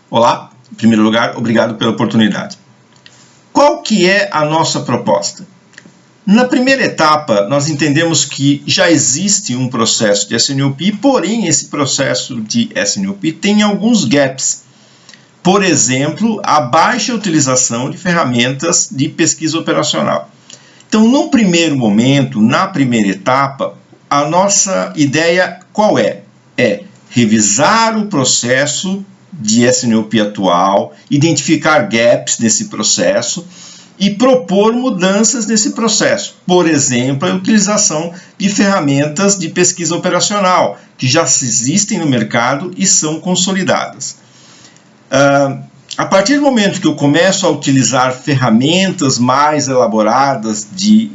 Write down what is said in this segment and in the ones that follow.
Olá, em primeiro lugar, obrigado pela oportunidade. Qual que é a nossa proposta? Na primeira etapa, nós entendemos que já existe um processo de SNOP, porém esse processo de SNOP tem alguns gaps. Por exemplo, a baixa utilização de ferramentas de pesquisa operacional. Então, no primeiro momento, na primeira etapa, a nossa ideia qual é? É revisar o processo de SNOP atual, identificar gaps nesse processo e propor mudanças nesse processo. Por exemplo, a utilização de ferramentas de pesquisa operacional, que já existem no mercado e são consolidadas. A partir do momento que eu começo a utilizar ferramentas mais elaboradas de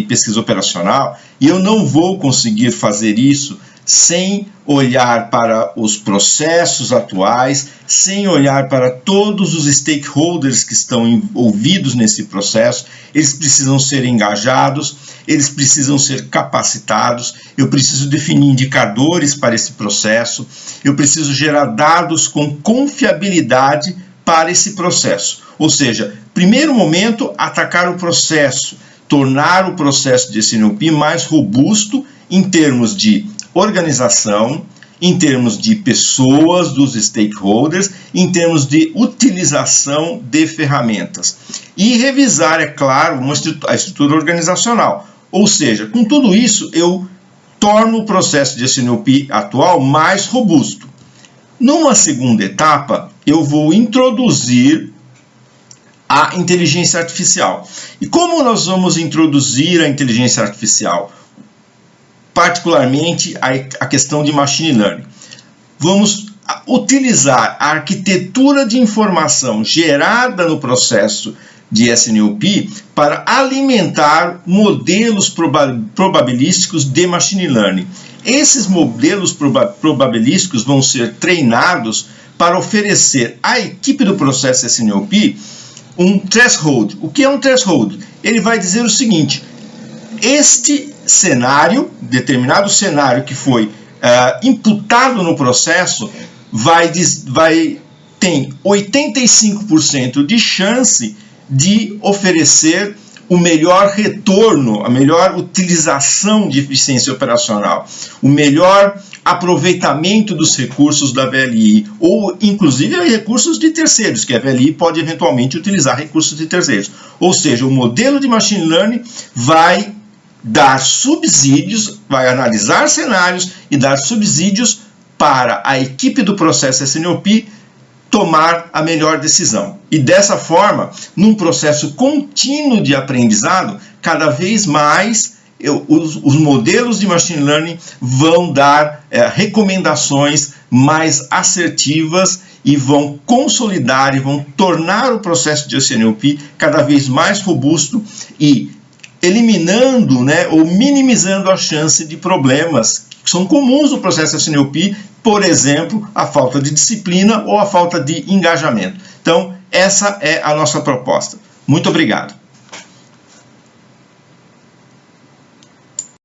pesquisa operacional, e eu não vou conseguir fazer isso sem olhar para os processos atuais, sem olhar para todos os stakeholders que estão envolvidos nesse processo. Eles precisam ser engajados, eles precisam ser capacitados, eu preciso definir indicadores para esse processo, eu preciso gerar dados com confiabilidade para esse processo. Ou seja, primeiro momento, atacar o processo, tornar o processo de SNOP mais robusto em termos de organização, em termos de pessoas, dos stakeholders, em termos de utilização de ferramentas. E revisar, é claro, a estrutura organizacional. Ou seja, com tudo isso, eu torno o processo de SNOP atual mais robusto. Numa segunda etapa, eu vou introduzir a inteligência artificial. E como nós vamos introduzir a inteligência artificial? Particularmente a questão de machine learning. Vamos utilizar a arquitetura de informação gerada no processo de SNOP para alimentar modelos probabilísticos de machine learning. Esses modelos probabilísticos vão ser treinados para oferecer à equipe do processo SNOP um threshold. O que é um threshold? Ele vai dizer o seguinte: este cenário, determinado cenário que foi imputado no processo, tem 85% de chance de oferecer o melhor retorno, a melhor utilização de eficiência operacional, o melhor aproveitamento dos recursos da VLI, ou inclusive recursos de terceiros, que a VLI pode eventualmente utilizar recursos de terceiros. Ou seja, o modelo de machine learning vai dar subsídios, vai analisar cenários e dar subsídios para a equipe do processo SNOP tomar a melhor decisão. E dessa forma, num processo contínuo de aprendizado, cada vez mais os modelos de machine learning vão dar recomendações mais assertivas e vão consolidar e vão tornar o processo de SNOP cada vez mais robusto e eliminando, ou minimizando a chance de problemas que são comuns no processo SNOP, por exemplo, a falta de disciplina ou a falta de engajamento. Então, essa é a nossa proposta. Muito obrigado.